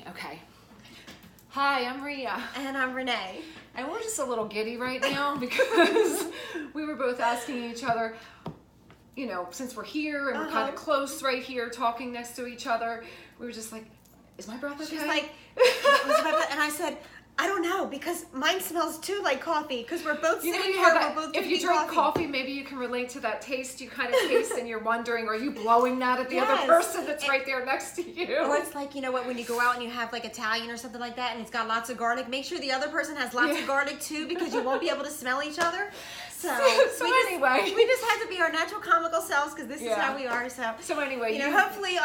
me. Okay. Hi, I'm Ria. And I'm Renee. And we're just a little giddy right now because we were both asking each other, you know, since we're here and we're kind of close right here talking next to each other, we were just like, is my breath okay? She's like, was my breath? And I said, I don't know, because mine smells too like coffee, because we're both sitting here, we're both if you drink coffee, maybe you can relate to that taste you kind of taste and you're wondering, are you blowing that at the other person that's right there next to you? Or it's like, you know what, when you go out and you have like Italian or something like that and it's got lots of garlic, make sure the other person has lots of garlic too, because you won't be able to smell each other. So anyway, we just had to be our natural comical selves, because this is how we are. So anyway, you know, hopefully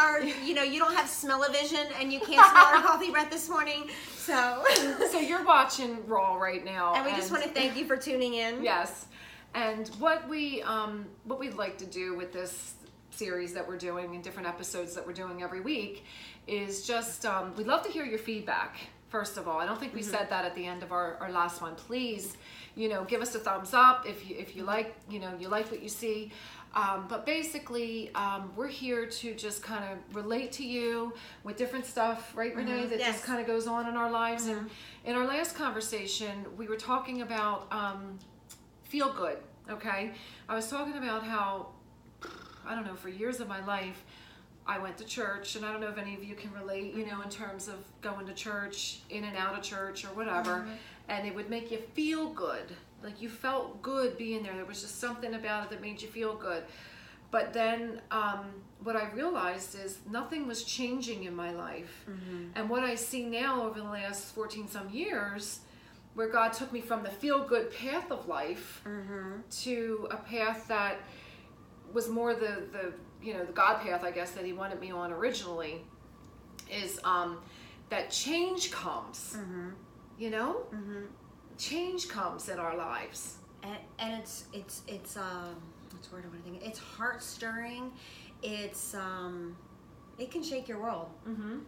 you don't have smell-o-vision and you can't smell our coffee breath this morning. So you're watching R.A.W right now, and we just want to thank you for tuning in. Yes, and what we'd like to do with this series that we're doing and different episodes that we're doing every week is just we'd love to hear your feedback. First of all, I don't think we said that at the end of our last one. Please, you know, give us a thumbs up if you like, you know, you like what you see. But basically, we're here to just kind of relate to you with different stuff, right, Renee, that just kind of goes on in our lives. And in our last conversation, we were talking about feel good, okay? I was talking about how, I don't know, for years of my life, I went to church, and I don't know if any of you can relate, you know, in terms of going to church, in and out of church or whatever, and it would make you feel good. Like you felt good being there. There was just something about it that made you feel good. But then what I realized is nothing was changing in my life. And what I see now over the last 14 some years, where God took me from the feel-good path of life to a path that was more the you know, the God path, I guess, that he wanted me on originally, is that change comes, you know? Change comes in our lives. And it's what's the word I want to think? It's heart stirring. It's it can shake your world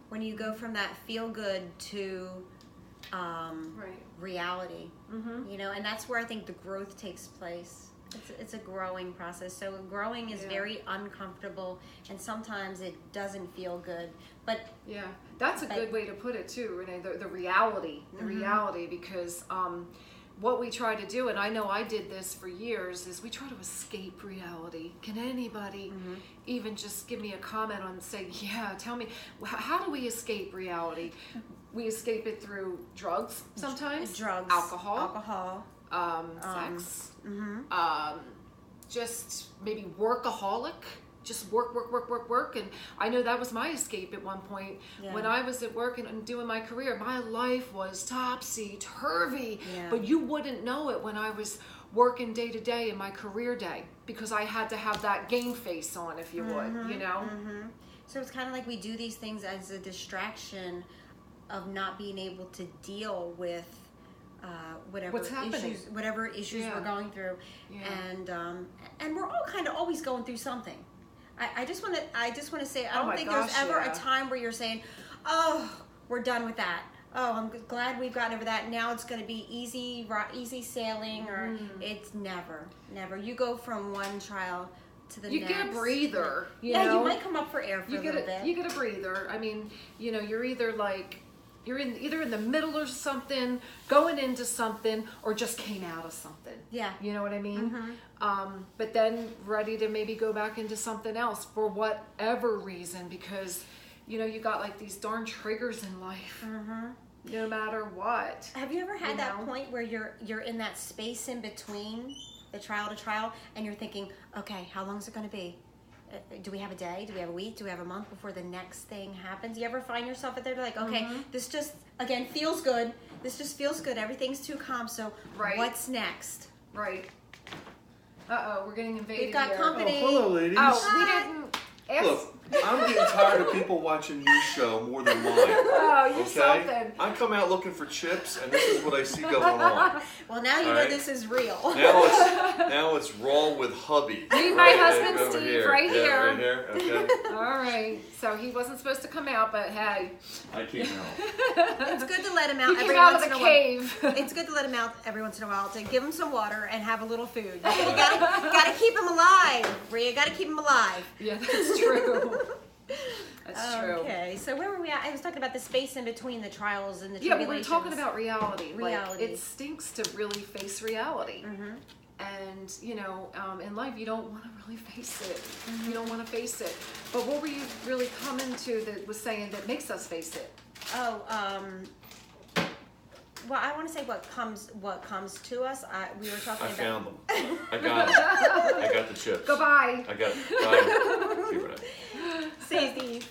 when you go from that feel good to reality. You know, and that's where I think the growth takes place. It's a growing process. So growing is very uncomfortable, and sometimes it doesn't feel good. But that's a good way to put it too, Renee. The reality, because what we try to do, and I know I did this for years, is we try to escape reality. Can anybody even just give me a comment on, say, tell me, how do we escape reality? We escape it through drugs sometimes, alcohol. Sex, just maybe workaholic, just work. And I know that was my escape at one point. When I was at work and doing my career, my life was topsy-turvy, but you wouldn't know it when I was working day to day in my career day, because I had to have that game face on, if you would, you know? So it's kind of like we do these things as a distraction of not being able to deal with whatever issues we're going through, and we're all kind of always going through something. I just want to say, I don't think there's ever a time where you're saying, oh, we're done with that. Oh, I'm glad we've gotten over that. Now it's going to be easy sailing, or it's never. You go from one trial to the next. You get a breather. You know? You might come up for air for a little bit. You get a breather. I mean, you know, you're either like, either in the middle of something, going into something, or just came out of something. Yeah. You know what I mean? But then ready to maybe go back into something else for whatever reason, because, you know, you got like these darn triggers in life. No matter what. Have you ever had that point where you're in that space in between the trial to trial, and you're thinking, okay, how long is it going to be? Do we have a day? Do we have a week? Do we have a month before the next thing happens? You ever find yourself out there like, okay, this just, again, feels good. This just feels good. Everything's too calm. So what's next? Right. Uh-oh, we're getting invaded. We've got company. Oh, hello, ladies. Oh, we didn't ask. Look, I'm getting tired of people watching your show more than mine. Oh, you're something. I come out looking for chips, and this is what I see going on. Well, now you know this is real. Now it's raw with hubby. Meet my husband, Steve, right here. Yeah, right here. Okay. All right. So he wasn't supposed to come out, but hey. I came out. It's good to let him out every once in a while. Cave. It's good to let him out every once in a while, to give him some water and have a little food. You gotta keep him alive, Ria. Gotta keep him alive. Yeah, that's true. That's true. Okay, so where were we at? I was talking about the space in between the trials and the Yeah, tribulations. we were talking about reality. Reality. Like, it stinks to really face reality. And, you know, in life, you don't want to really face it. You don't want to face it. But what were you really coming to that was saying that makes us face it? Oh, well, I want to say what comes to us. We were talking about. I found them. I got them. I got the chips. Goodbye. I got it. See, Steve.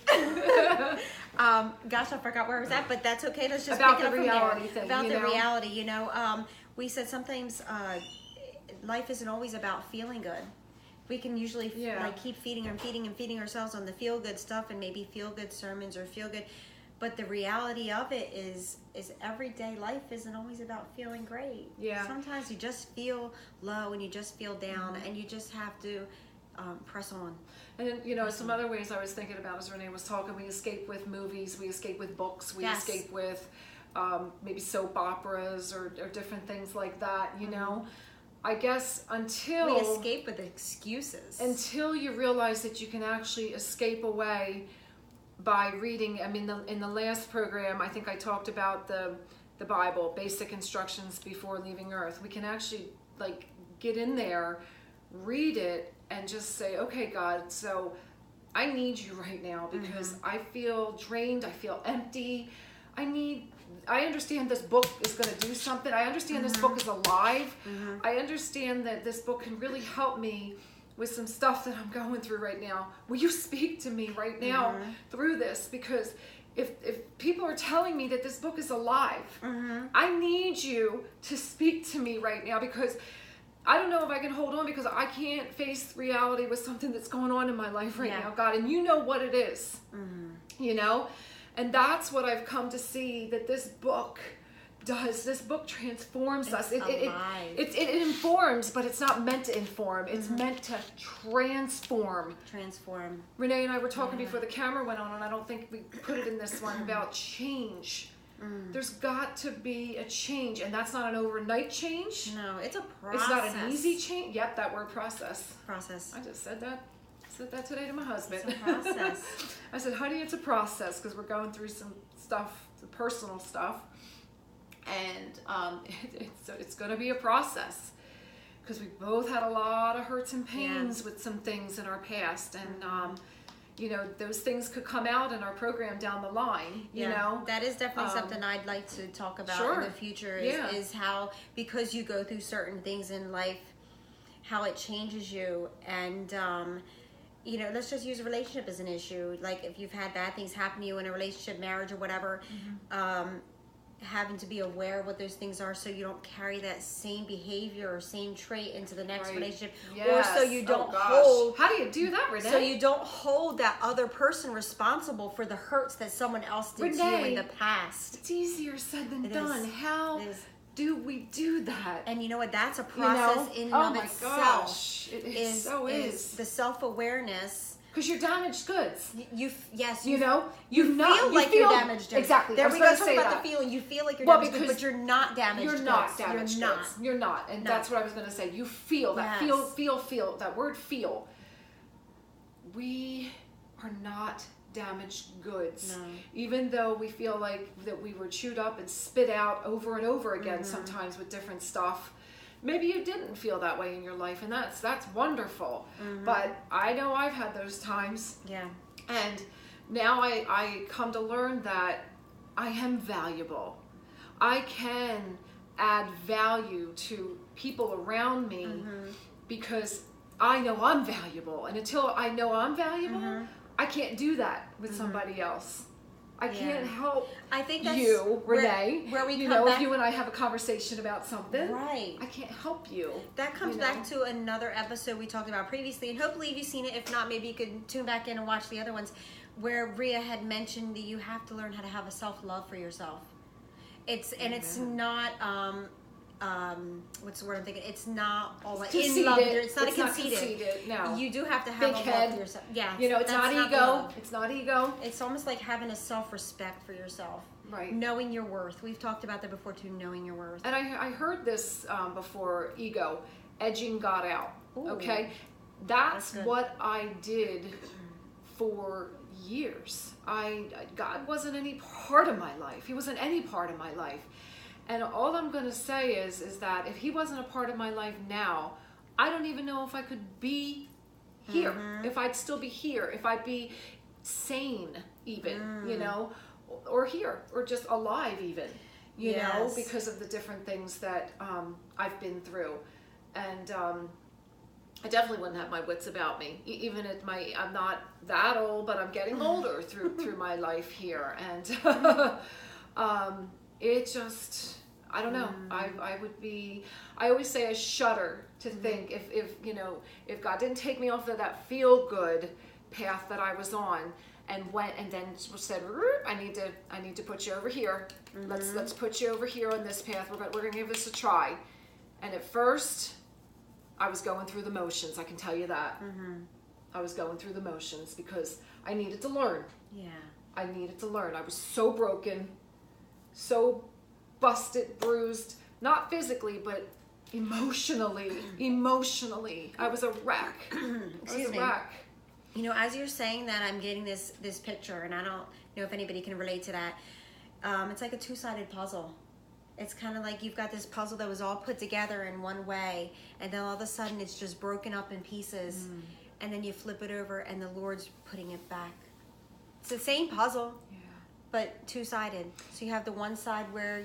Gosh, I forgot where I was at, but that's okay. Let's just About pick it up the from reality there. thing, About you the know? reality, you know. We said sometimes life isn't always about feeling good. We can usually like keep feeding ourselves on the feel good stuff and maybe feel good sermons or feel good. But the reality of it is everyday life isn't always about feeling great. Yeah. Sometimes you just feel low and you just feel down and you just have to press on. And then, you know, some other ways I was thinking about as Renee was talking, we escape with movies, we escape with books, we escape with maybe soap operas or different things like that, you know. I guess until... We escape with excuses. Until you realize that you can actually escape away by reading. I mean, in the last program, I think I talked about the Bible, basic instructions before leaving Earth. We can actually, like, get in there, read it, and just say, okay, God, so I need you right now because I feel drained, I feel empty. I understand this book is going to do something. I understand this book is alive. I understand that this book can really help me with some stuff that I'm going through right now. Will you speak to me right now through this? Because if people are telling me that this book is alive, I need you to speak to me right now because I don't know if I can hold on because I can't face reality with something that's going on in my life right now, God. And you know what it is, you know? And that's what I've come to see that this book does. This book transforms us. It informs, but it's not meant to inform. It's meant to transform. Renee and I were talking before the camera went on, and I don't think we put it in this one, about change. There's got to be a change, and that's not an overnight change. No, it's a process. It's not an easy change. Yep, that word process. Process. I just said that. I said that today to my husband. It's a process. I said, honey, it's a process because we're going through some stuff, some personal stuff. And it's going to be a process because we both had a lot of hurts and pains with some things in our past. And, you know, those things could come out in our program down the line, you know. That is definitely something I'd like to talk about in the future is how, because you go through certain things in life, how it changes you. And, you know, let's just use a relationship as an issue. Like if you've had bad things happen to you in a relationship, marriage, or whatever, having to be aware of what those things are so you don't carry that same behavior or same trait into the next relationship. Or so you don't hold... How do you do that, Renee? So you don't hold that other person responsible for the hurts that someone else did to you in the past. It's easier said than done. How do we do that? And you know what? That's a process in and of itself. Gosh. It is the self-awareness. Because you're damaged goods. You feel like you're damaged goods. Exactly. There we go. Talk about the feeling. You feel like you're damaged goods, but you're not damaged goods. You're not damaged goods. You're not. And that's what I was going to say. You feel that. Feel. That word feel. We are not damaged goods. No. Even though we feel like that we were chewed up and spit out over and over again sometimes with different stuff. Maybe you didn't feel that way in your life, and that's wonderful. But I know I've had those times. Yeah. And now I come to learn that I am valuable. I can add value to people around me because I know I'm valuable. And until I know I'm valuable, I can't do that with somebody else. I can't help you, Renee. Where we you come know, back, if you and I have a conversation about something, right? I can't help you. That comes back to another episode we talked about previously, and hopefully you've seen it. If not, maybe you could tune back in and watch the other ones, where Ria had mentioned that you have to learn how to have a self-love for yourself. It's not what's the word I'm thinking? It's not all like in love. It's not conceited. No, you do have to have a love for yourself. Yeah, you know, it's not ego. It's not ego. It's almost like having a self-respect for yourself. Right. Knowing your worth. We've talked about that before too. Knowing your worth. And I heard this before. Ego, edging God out. Ooh, okay, that's what I did for years. God wasn't any part of my life. He wasn't any part of my life. And all I'm going to say is that if he wasn't a part of my life now, I don't even know if I could be here, if I'd still be here, if I'd be sane even, you know, or here, or just alive even, you know, because of the different things that I've been through. And I definitely wouldn't have my wits about me, even at I'm not that old, but I'm getting older through my life here. And it just, I don't know. I would be, I always say I shudder to think if you know, if God didn't take me off of that feel good path that I was on and went and then said, I need to put you over here. Let's put you over here on this path. We're gonna give this a try. And at first I was going through the motions. I can tell you that. I was going through the motions because I needed to learn. Yeah. I needed to learn. I was so broken, so busted, bruised, not physically, but emotionally. I was a wreck. Excuse me. You know, as you're saying that, I'm getting this picture, and I don't know if anybody can relate to that. It's like a two-sided puzzle. It's kind of like you've got this puzzle that was all put together in one way, and then all of a sudden it's just broken up in pieces, and then you flip it over, and the Lord's putting it back. It's the same puzzle, but two-sided. So you have the one side where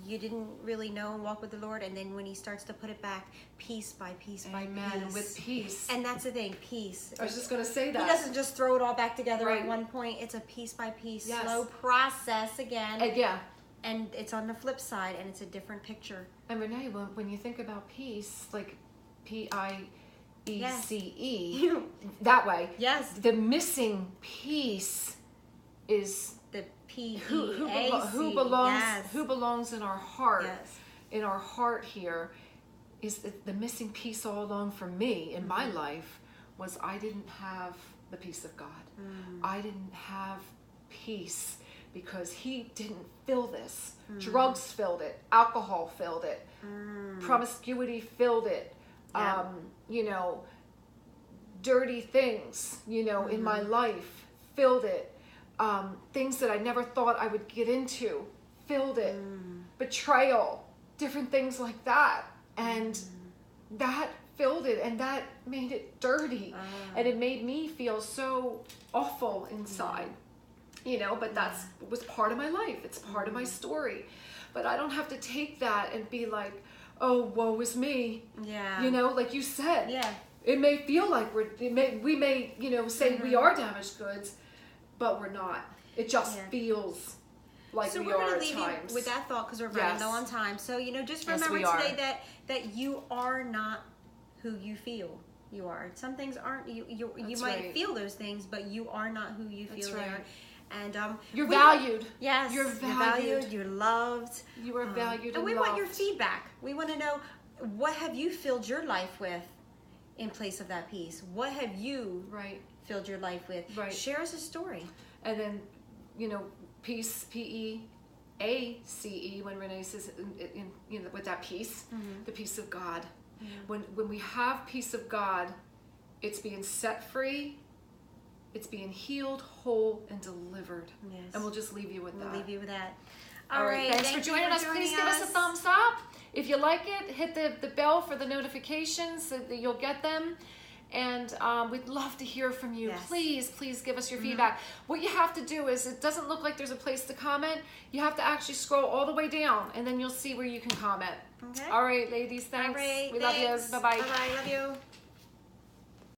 you didn't really know and walk with the Lord, and then when he starts to put it back, piece by piece by piece. With peace. And that's the thing, peace. I was just going to say that. He doesn't just throw it all back together at one point. It's a piece by piece, slow process again. And it's on the flip side, and it's a different picture. And Renee, when you think about peace, like Piece, that way. Yes. The missing piece is the P-E-A-C. who belongs in our heart. In our heart here is the missing piece all along for me in my life was I didn't have the peace of God. I didn't have peace because he didn't fill this. Drugs filled it. Alcohol filled it. Promiscuity filled it. You know, dirty things, you know, in my life filled it. Things that I never thought I would get into filled it. Betrayal, different things like that. And that filled it, and that made it dirty. And it made me feel so awful inside. You know, but that's was part of my life. It's part of my story. But I don't have to take that and be like, oh, woe is me. You know, like you said. It may feel like we may, you know, say we are damaged goods, but we're not. It just feels like we are at times. So we're going to leave you with that thought because we're running low on time. So, you know, just remember today that you are not who you feel you are. Some things aren't. You might feel those things, but you are not who you feel they are. And you're valued. Yes, you're valued. You're loved. You are valued, and we want your feedback. We want to know, what have you filled your life with in place of that peace? What have you filled your life with? Share us a story. And then, you know, peace, P-E-A-C-E, when Renee says, you know, with that peace, the peace of God. When we have peace of God, it's being set free. It's being healed, whole, and delivered. And we'll just leave you with that. We'll leave you with that. All right. Thanks for joining us. Please give us a thumbs up. If you like it, hit the bell for the notifications so that you'll get them. And we'd love to hear from you. Please give us your feedback. What you have to do is, it doesn't look like there's a place to comment. You have to actually scroll all the way down, and then you'll see where you can comment. All right, ladies. Thanks. All right, we love you. Bye-bye. Bye-bye. Love you.